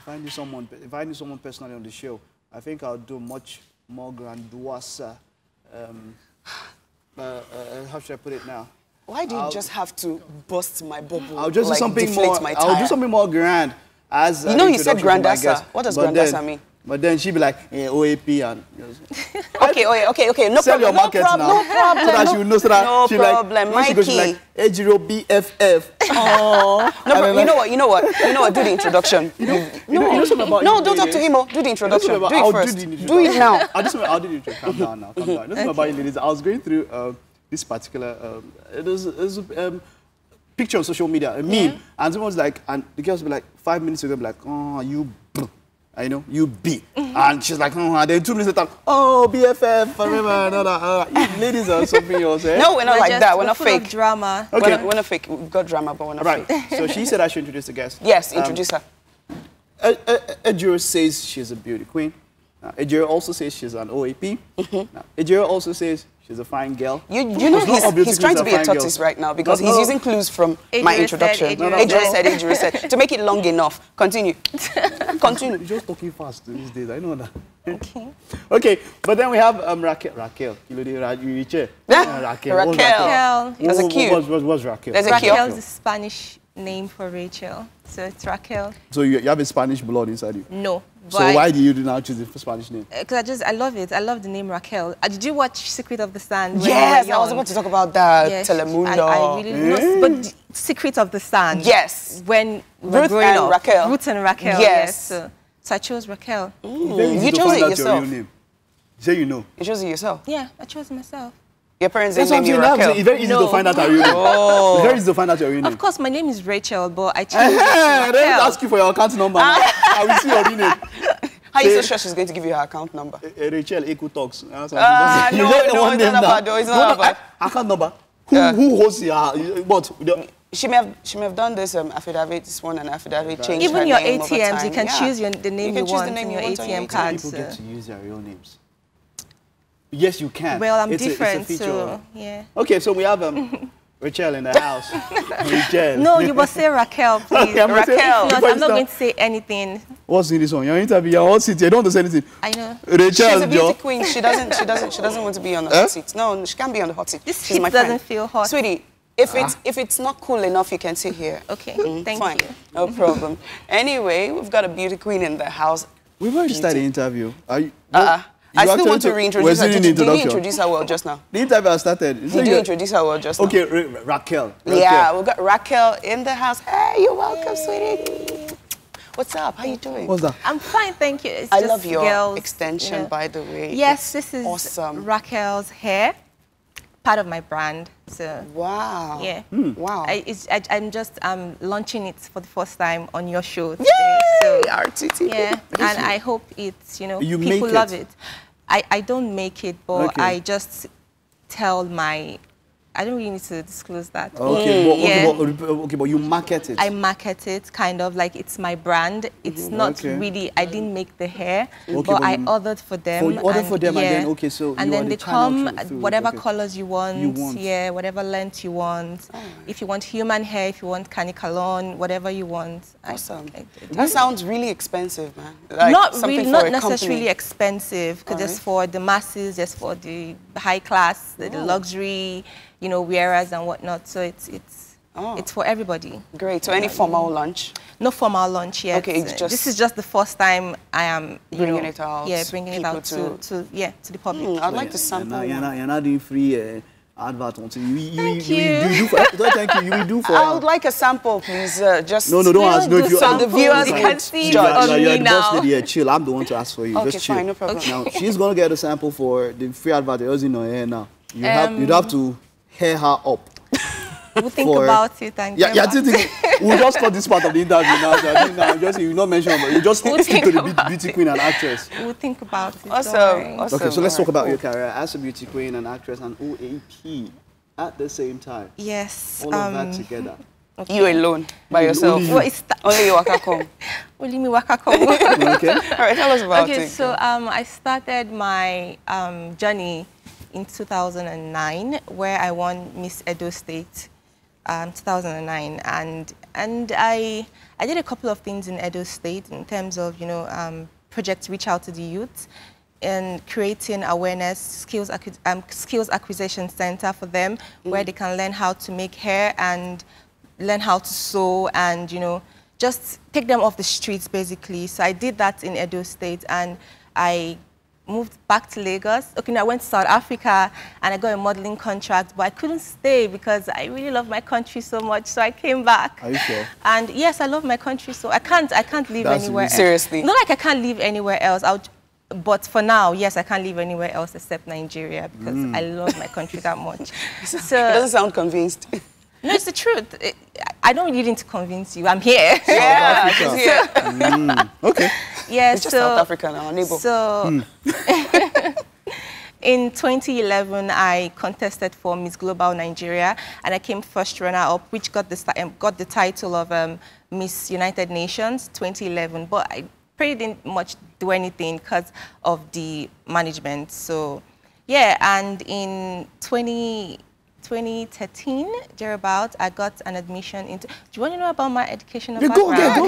if I knew someone personally on the show, I think I'll do much more grandiose. How should I put it now? Why do you just have to bust my bubble? I'll just do something more. I'll do something more grand. As you know, you said grandassa. What does grandassa mean? But then she'd be like, OAP and... Okay. No Sell problem. your market now. No problem. So that she would know, so that no she'd problem. Like, Mikey. She'd like, Ejiro BFF. Oh. No, you know what? Do the introduction. You know something about No, don't talk to him. Do the introduction. Do it first. Do it now. I'll do the introduction. Calm down now. Calm down. This is about you ladies. I was going through this particular... it was picture on social media, a meme, and someone was like, and the girls be like, 5 minutes ago, be like, oh, you, I know, you B, and she's like, oh, and then 2 minutes later, oh, BFF, forever, you ladies are something else, eh? No, we're not like that. We're not fake. Drama. Okay, we're not fake. We've got drama, but we're not fake. So she said I should introduce the guest. Yes, introduce her. Ejiro says she's a beauty queen. Ejiro also says she's an OAP. Ejiro also says she's a fine girl. You know he's trying to be a tortoise right now because he's using clues from my introduction. Ejiro said. To make it long enough. Continue. Continue. You're just talking fast these days. I know that. Okay, but then we have Raquel. Raquel. Raquel. There's a Q. What's Raquel? There's a Q. Raquel is the Spanish name for Rachel. So it's Raquel. So you have a Spanish blood inside you? No. So why do you now choose the Spanish name? Because I love it. I love the name Raquel. Did you watch Secret of the Sand? Yes, I was about to talk about that. Yes, Telemundo. I really know. But Secret of the Sand. Yes. When Ruth and Raquel. Ruth and Raquel. Yes. So I chose Raquel. You chose it yourself. Say you know. You chose it yourself? Yeah, I chose myself. Your parents didn't name you Raquel? It's very easy to find out your real name. It's very easy to find out your real name. Of course, my name is Rachel, but I chose Raquel. Let me ask you for your account number. I will see your real name. How are you so sure she's going to give you her account number? Rachel Eku Talks. No, it's not about though. It's not about. Account number. Who hosts your what? She may have done this affidavit, this one, and affidavit change. Even your ATMs, you can choose the name you want in your ATM cards. People get to use their real names. Yes, you can. Well, I'm different, it's a feature. so yeah. Okay, so we have Rachel in the house. Rachel. No, you must say Raquel, please. Okay, Raquel. I'm not going to say anything. What's in this one? You're interviewing. You're hot seat. You don't want to say anything. I know. Rachel, she's a beauty queen. She doesn't want to be on the hot seat. No, she can't be on the hot seat. This seat doesn't feel hot. Sweetie, if it's not cool enough, you can sit here. Okay, thank you. No problem. Anyway, we've got a beauty queen in the house. We've already started the interview. Are you? I still want to reintroduce her. Did you introduce her well just now? The interview has started. Did you introduce her well just now? Okay, Raquel. Yeah, we've got Raquel in the house. Hey, you're welcome, sweetie. What's up? How you doing? What's that? I'm fine, thank you. It's I just love your girls, extension, by the way. Yes, this is awesome. Raquel's hair, part of my brand. So wow. Yeah. Wow. I'm just launching it for the first time on your show today. Yay! So RTT. yeah, and I hope it's you people love it. I don't make it, but I just tell my... I don't really need to disclose that. Okay, but you market it. I market it, kind of like it's my brand. It's not really... I didn't make the hair, but I ordered for them. You ordered for them, and then okay, so and then they come, whatever colors you want. Yeah, whatever length you want. If you want human hair, if you want canicolon, whatever you want. Awesome. That sounds really expensive, man. Like not necessarily expensive, because it's for the masses, just for the high class, the luxury, wearers and whatnot. So it's for everybody. Great. So any formal lunch? No formal lunch yet. Okay, this is just the first time I am bringing it out. Yeah, bringing it out to the public. I'd like to sample. You're not doing free advert until Thank you. You will do for. I would like a sample, please. Just no, don't ask. No, if you so the viewers can see you're on me the now. boss lady. Chill. I'm the one to ask for you. Okay, just chill. fine, no problem. Now she's gonna get a sample for the free advert. You'd have to hair her up. We'll think about it and we'll just cut this part of the interview now. You not mention, but you just stick to the beauty queen and actress. We'll think about it. Awesome. Okay, so let's talk about your career as a beauty queen and actress and OAP at the same time. Yes. All of that together. Okay. You alone, by yourself. Only you Wakacom. Only me Wakacom. Okay. All right, tell us about it. Okay, so I started my journey in 2009, where I won Miss Edo State. 2009, and I did a couple of things in Edo State in terms of, you know, projects reach out to the youth and creating awareness, skills acquisition center for them, where they can learn how to make hair and learn how to sew and, you know, just take them off the streets, basically. So I did that in Edo State, and I moved back to Lagos. Okay, now I went to South Africa, and I got a modeling contract, but I couldn't stay because I really love my country so much, so I came back. Are you sure? And yes, I love my country, so I can't live anywhere else. Seriously? Not like I can't live anywhere else. But for now, yes, I can't live anywhere else except Nigeria because I love my country that much. So, it doesn't sound convinced. No, it's the truth. I don't really need to convince you. I'm here. Yeah, she's here. Okay. Yeah, it's just South Africa now, our neighbor. So, in 2011, I contested for Miss Global Nigeria, and I came first runner-up, which got the title of Miss United Nations 2011. But I pretty didn't much do anything because of the management. So, yeah, and in 2013, thereabout, I got an admission into... Do you want to know about my educational background? Go.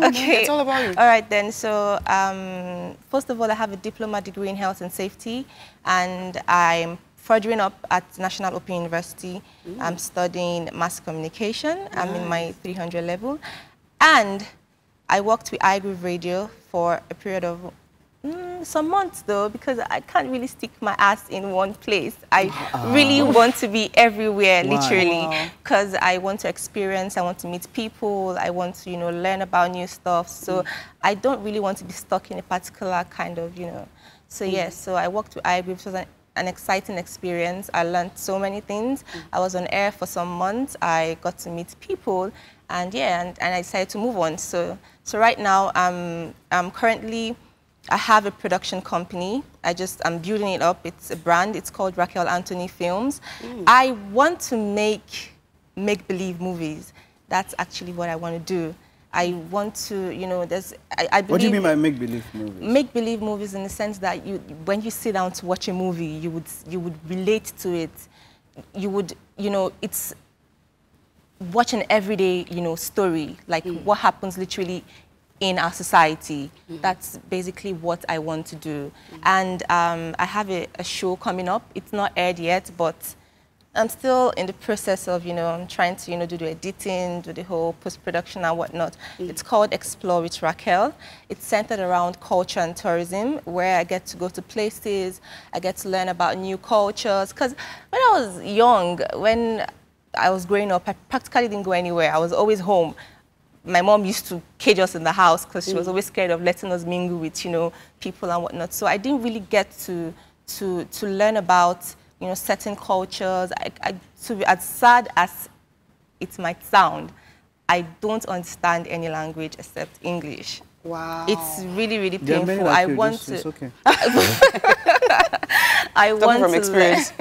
Okay. It's all about you. All right, then. So, first of all, I have a diploma degree in health and safety, and I'm furthering up at National Open University. I'm studying mass communication. I'm in my 300 level. And I worked with iGroove Radio for a period of some months, though, because I can't really stick my ass in one place. I really want to be everywhere, literally, because I want to experience, I want to meet people, I want to, you know, learn about new stuff. So I don't really want to be stuck in a particular kind of, you know. So yes, so I worked with iGroove. It was an exciting experience. I learned so many things. I was on air for some months. I got to meet people, and yeah, and I decided to move on. So right now, I'm currently, I have a production company. I'm building it up. It's a brand. It's called Raquel Anthony Films. I want to make-believe movies. That's actually what I want to do. I want to, you know, I believe... What do you mean by make-believe movies? Make-believe movies in the sense that when you sit down to watch a movie, you would relate to it. You would, you know, it's watch an everyday, you know, story, like what happens literally in our society. That's basically what I want to do. And I have a show coming up. It's not aired yet, but I'm still in the process of, you know, I'm trying to, you know, do the editing, do the whole post-production and whatnot. It's called Explore with Raquel. It's centered around culture and tourism, where I get to go to places, I get to learn about new cultures. Because when I was young, when I was growing up, I practically didn't go anywhere. I was always home. My mom used to cage us in the house because she was always scared of letting us mingle with, you know, people and whatnot. So I didn't really get to learn about, you know, certain cultures. To be as sad as it might sound, I don't understand any language except English. Wow. It's really, really painful. I want to... It's okay. I want from to experience.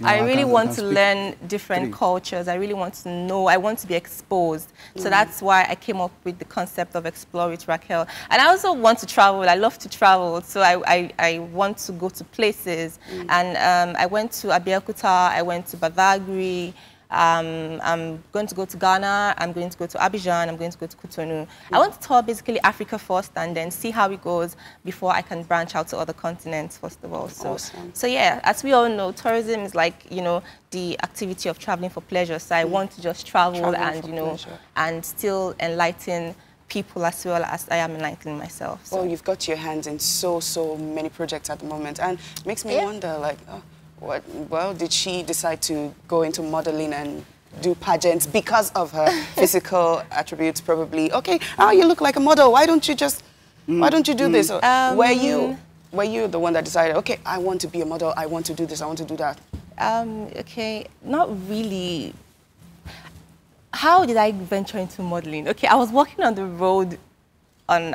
I really want to learn different cultures. I really want to know. I want to be exposed. So that's why I came up with the concept of Explore with Raquel. And I also want to travel. I love to travel. So I want to go to places. And I went to Abeokuta. I went to Badagry. I'm going to go to Ghana, I'm going to go to Abidjan, I'm going to go to Cotonou. I want to tour basically Africa first and then see how it goes before I can branch out to other continents, first of all. So yeah, as we all know, tourism is like, you know, the activity of traveling for pleasure. So I want to just travel and, you know, and still enlighten people as well as I am enlightening myself. So. Well, you've got your hands in so many projects at the moment, and it makes me wonder, like, well, did she decide to go into modeling and do pageants because of her physical attributes? Probably. Okay, you look like a model. Why don't you just? Why don't you do this? Were you the one that decided? Okay, I want to be a model. I want to do this. I want to do that. Okay, not really. How did I venture into modeling? Okay, I was walking on the road on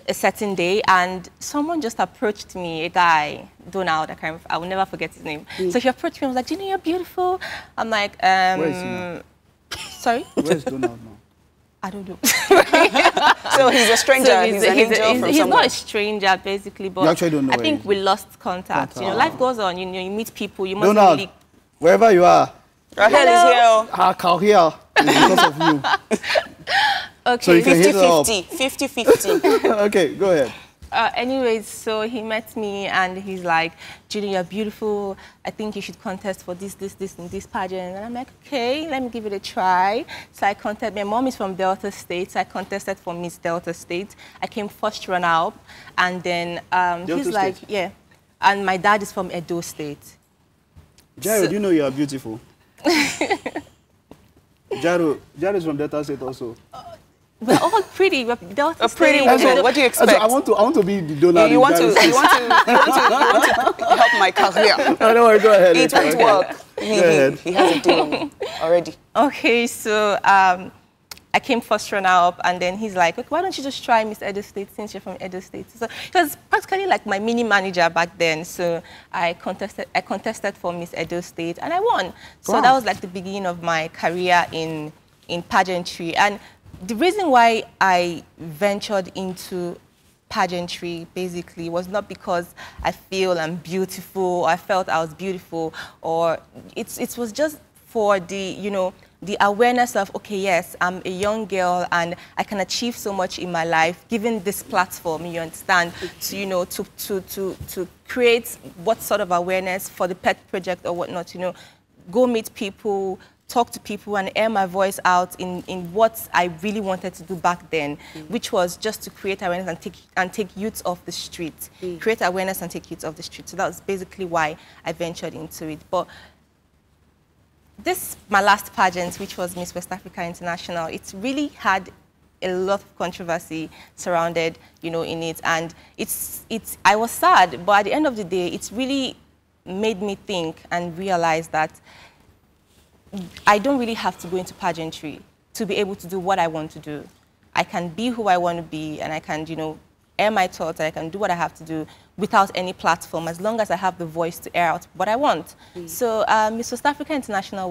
a certain day, and someone just approached me, a guy, Donald, I will never forget his name. So he approached me and was like, do you know you're beautiful? I'm like, Where is he now? Sorry? Where's Donald now? I don't know. So he's a stranger, so he's an angel from He's somewhere. not a stranger, basically, but You actually don't know I think we lost contact. You know, life goes on, you know, you meet people, you must Donald, really... wherever you are, Rahel is here. Her career is because of you. Okay. So you can hit her up. 50-50. Okay, go ahead. Anyways, so he met me and he's like, Judy, you're beautiful. I think you should contest for this, and this pageant. And I'm like, okay, let me give it a try. So I contested. My mom is from Delta State, so I contested for Miss Delta State. I came first runner-up. And then he's like, yeah. And my dad is from Edo State. Jairo, So, do you know you are beautiful? Jairo is from Delta State also. we're all pretty. We're Delta A pretty State. woman. What do you expect? I want to be the donor. You want to help my career. No, don't worry, go ahead. It won't work. He has a deal on me already. Okay, so I came first runner-up, and then he's like, okay, why don't you just try Miss Edo State since you're from Edo State? So it was practically like my mini manager back then. So I contested for Miss Edo State, and I won. So Wow. that was like the beginning of my career in pageantry. And the reason why I ventured into pageantry basically was not because I feel I'm beautiful, or I felt I was beautiful, or it was just for the, the awareness of, okay, yes, I'm a young girl and I can achieve so much in my life, given this platform, you understand, to create what sort of awareness for the pet project or whatnot, go meet people, talk to people and air my voice out in what I really wanted to do back then, which was just to create awareness and take youths off the street. Create awareness and take youths off the street. So that was basically why I ventured into it. But my last pageant, which was Miss West Africa International, it really had a lot of controversy surrounded, in it. And I was sad, but at the end of the day, it's really made me think and realize that I don't really have to go into pageantry to be able to do what I want to do. I can be who I want to be, and I can, air my thoughts, I can do what I have to do without any platform, as long as I have the voice to air out what I want. So Miss West Africa International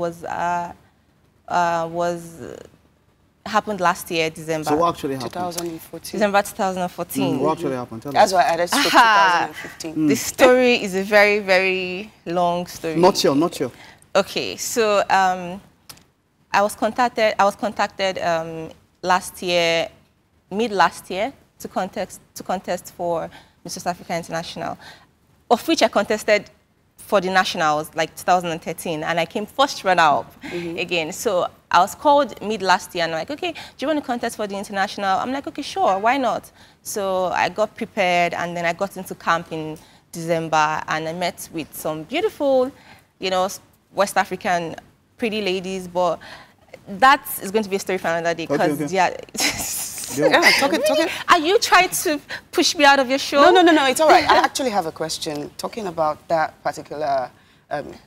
happened last year, December. So what actually happened? 2014. December 2014. What actually happened? Tell That's us. why I added 2015. The story is a very, very long story. Not sure. Okay, so I was contacted last year, mid last year, to contest for Miss West Africa International, of which I contested for the nationals, like 2013, and I came first runner-up again. So I was called mid last year, and I'm like, okay, do you want to contest for the international? I'm like, okay, sure, why not? So I got prepared, and then I got into camp in December, and I met with some beautiful, West African pretty ladies, but that is going to be a story for another day, because Talk it. Are you trying to push me out of your show? No, it's all right. I actually have a question talking about that particular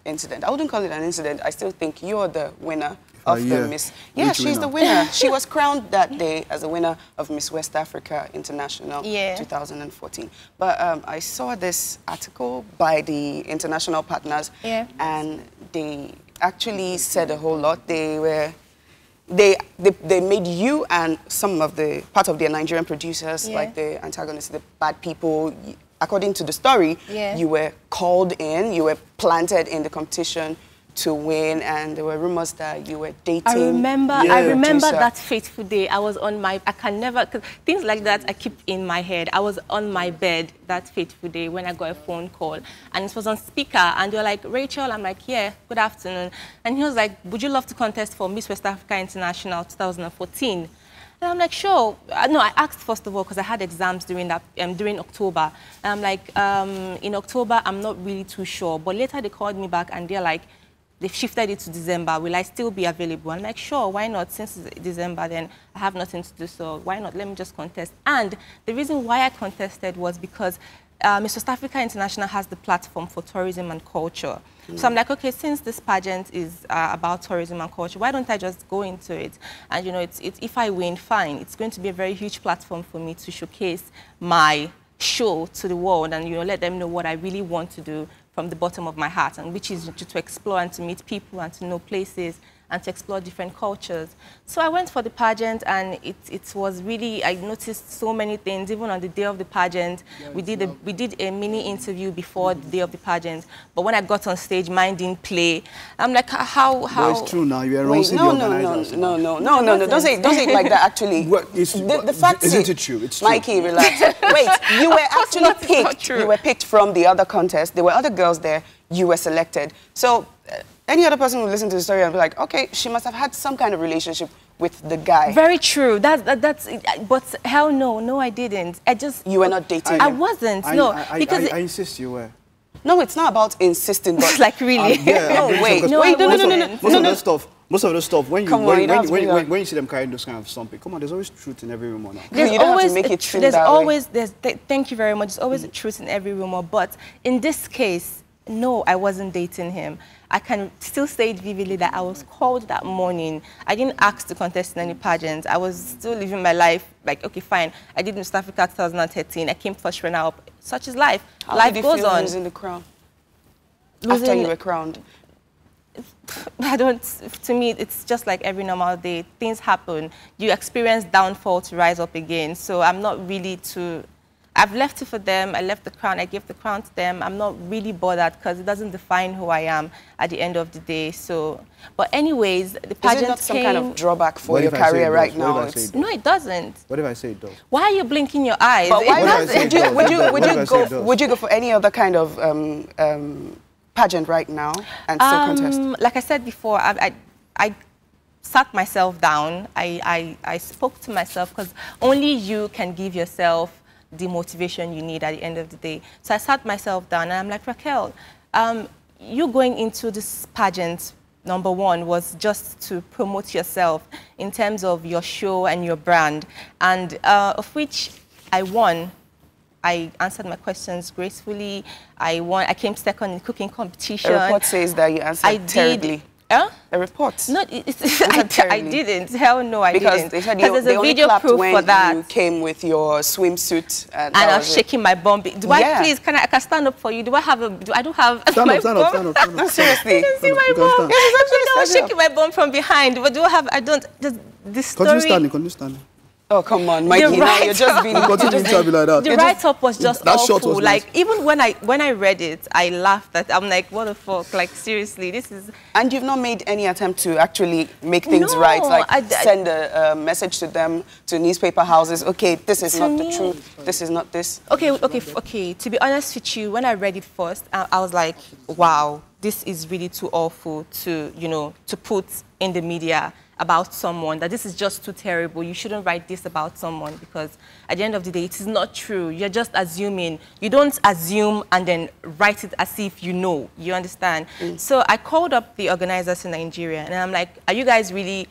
incident. I wouldn't call it an incident. I still think you're the winner of the Miss. Yeah, she's the winner. She was crowned that day as the winner of Miss West Africa International 2014. But I saw this article by the international partners, and they actually said a whole lot. They made you and some of the part of their Nigerian producers, like the antagonists, the bad people, according to the story, you were called in, you were planted in the competition to win, and there were rumors that you were dating. I remember that fateful day. I was on my, I can never, cause things like that I keep in my head. I was on my bed that fateful day when I got a phone call, and it was on speaker, and they were like, Rachel, I'm like, yeah, good afternoon. And he was like, would you love to contest for Miss West Africa International 2014? And I'm like, sure. No, I asked first of all because I had exams during October. And I'm like, in October, I'm not really too sure. But later they called me back and they're like, they've shifted it to December. Will I still be available? I'm like, sure, why not? Since it's December, then I have nothing to do, so why not? Let me just contest. And the reason why I contested was because Miss West Africa International has the platform for tourism and culture. So I'm like, okay, since this pageant is about tourism and culture, why don't I just go into it? And, if I win, fine. It's going to be a very huge platform for me to showcase my show to the world and, let them know what I really want to do from the bottom of my heart, and which is to explore and to meet people and to know places and to explore different cultures. So I went for the pageant, and it was really, I noticed so many things. Even on the day of the pageant, we did a mini interview before the day of the pageant. But when I got on stage, mine didn't play. I'm like, how? But it's true now. You are wrong. No. Don't say it like that. Actually, well, the fact isn't it true? It's true. Mikey, relax. Wait, you were actually picked. You were picked from the other contest. There were other girls there. You were selected. So any other person would listen to the story and be like, okay, she must have had some kind of relationship with the guy. Very true. That's. But hell no, I didn't. You were not dating. I wasn't. I insist you were. No, it's not about insisting. But like really? No, wait. No. Most of the stuff, when you see them carrying those kind of something, come on, there's always truth in every rumor now. There's you don't always, have to make it true there's that always, way. thank you very much. There's always a truth in every rumor, but in this case, no, I wasn't dating him. I can still say it vividly that I was called that morning. I didn't ask to contest in any pageants. I was still living my life like, okay, fine. I did Mr. Africa 2013. I came first runner-up. Such is life. Life goes on. How did you feel losing the crown? After you were crowned? To me, it's just like every normal day. Things happen. You experience downfall to rise up again. So I'm not really too... I've left it for them. I left the crown. I gave the crown to them. I'm not really bothered because it doesn't define who I am at the end of the day. So, but anyways, the pageant Is it not some kind of drawback for your career right now? No, it doesn't. What if I say it does? Why are you blinking your eyes? But why would you go for any other kind of pageant right now and still contest? Like I said before, I sat myself down. I spoke to myself because only you can give yourself the motivation you need at the end of the day. So I sat myself down and I'm like, Raquel, you going into this pageant, number one, was just to promote yourself in terms of your show and your brand, and of which I won. I answered my questions gracefully. I won. I came second in the cooking competition. A report says that you answered terribly. A report? No, I didn't. Hell no, I didn't. Because they said there's a video proof for that. You came with your swimsuit and I was shaking my bum. Do I please? I can stand up for you? Do I have a? I do have my bum. No, seriously. You can see my bum. I was shaking my bum from behind. But do I have? I don't. Just the story. Continue standing. Oh, come on, Mikey, now you're just being... The write-up was just awful. Was like, even when I read it, I laughed at I'm like, what the fuck? Like, seriously, this is... And you've not made any attempt to actually make things right? Like, send a message to them, to newspaper houses, okay, this is not the truth, this is not this. Okay. To be honest with you, when I read it first, I was like, wow, this is really too awful to, to put in the media about someone, that this is just too terrible. You shouldn't write this about someone because at the end of the day, it is not true. You're just assuming. You don't assume and then write it as if you know. You understand? So I called up the organizers in Nigeria and I'm like, are you guys really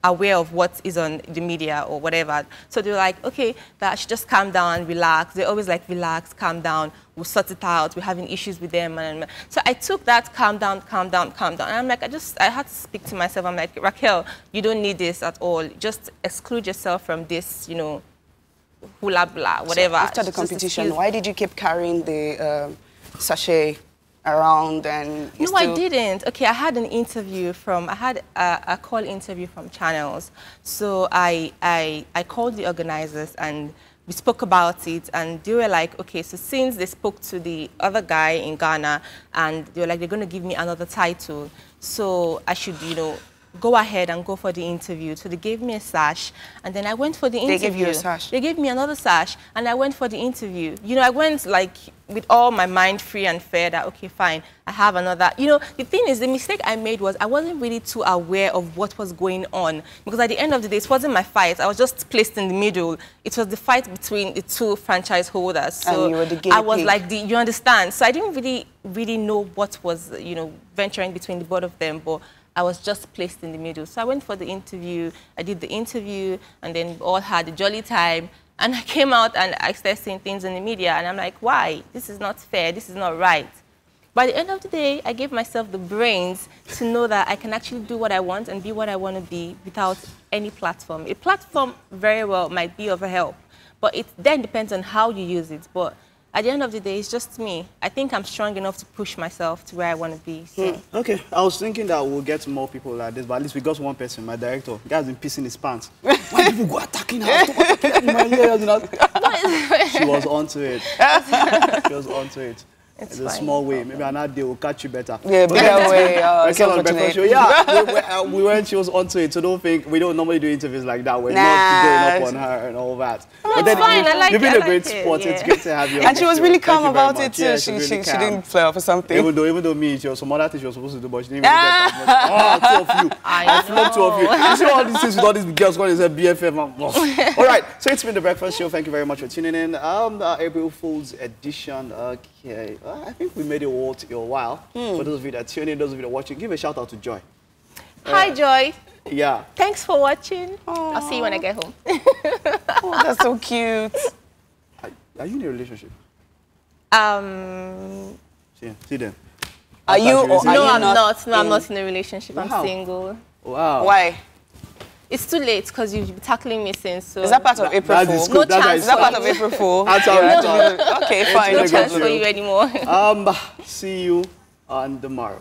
aware of what is on the media or whatever? So they're like, okay, that I should just calm down, relax. They're always like, relax, calm down. We'll sort it out. We're having issues with them. And so I took that calm down. And I'm like, I had to speak to myself. I'm like, Raquel, you don't need this at all. Just exclude yourself from this, hula blah, whatever. So after the competition, why did you keep carrying the sachet around and I didn't. Okay, I had an interview I had a call interview from Channels. So I called the organizers and we spoke about it and they were like, okay, so since they spoke to the other guy in Ghana and they were like, they're going to give me another title, so I should, go ahead and go for the interview. So they gave me a sash and then I went for the interview. They gave you a sash? They gave me another sash and I went for the interview. I went like with all my mind free and fair that, okay, fine, I have another. The thing is, the mistake I made was I wasn't really too aware of what was going on because at the end of the day, it wasn't my fight. I was just placed in the middle. It was the fight between the two franchise holders. So and you were the guinea pig. I was like, you understand? So I didn't really know what was, venturing between the both of them, but I was just placed in the middle. So I went for the interview. I did the interview, and then we all had a jolly time. And I came out and I started seeing things in the media, and I'm like, why? This is not fair. This is not right. By the end of the day, I gave myself the brains to know that I can actually do what I want and be what I want to be without any platform. A platform very well might be of help, but it then depends on how you use it. But at the end of the day, it's just me. I think I'm strong enough to push myself to where I want to be. So. Okay, I was thinking that we'll get more people like this, but at least we got one person, my director. The guy's been pissing his pants. Why people go attacking her? Stop attacking my ears, you know? She was onto it. She was onto it. It's a small way. Maybe another day we'll catch you better. Yeah, better way. On Breakfast Show. Yeah, we went. She was onto it. So don't think we don't normally do interviews like that. We're not going up on her and all that. But then fine. I like you've been it. a great sport. Yeah. It's great to have you. And she was really calm about it too. Yeah, she really didn't flare up or something. Even though me, she was some other things she was supposed to do, but she didn't even get that much. Oh, two of you. I flogged two of you. You see all these things with all these girls going to say BFF. All right. So it's been the Breakfast Show. Thank you very much for tuning in. April Fool's edition. Okay. I think we made it worth your while. For those of you that tune in, those of you that are watching, give a shout out to Joy. Hi, Joy. Yeah. Thanks for watching. I'll see you when I get home. Oh, that's so cute. Are you in a relationship? See them. Are you or are No, you I'm not? not. No, I'm not in a relationship. Wow. I'm single. Wow. Why? It's too late because you've been tackling me since. So Is that part of April That Fool? is No cool. That's chance. Is that part of April Fool? That's all right. Okay, fine. no It's chance good. for you anymore. See you on tomorrow.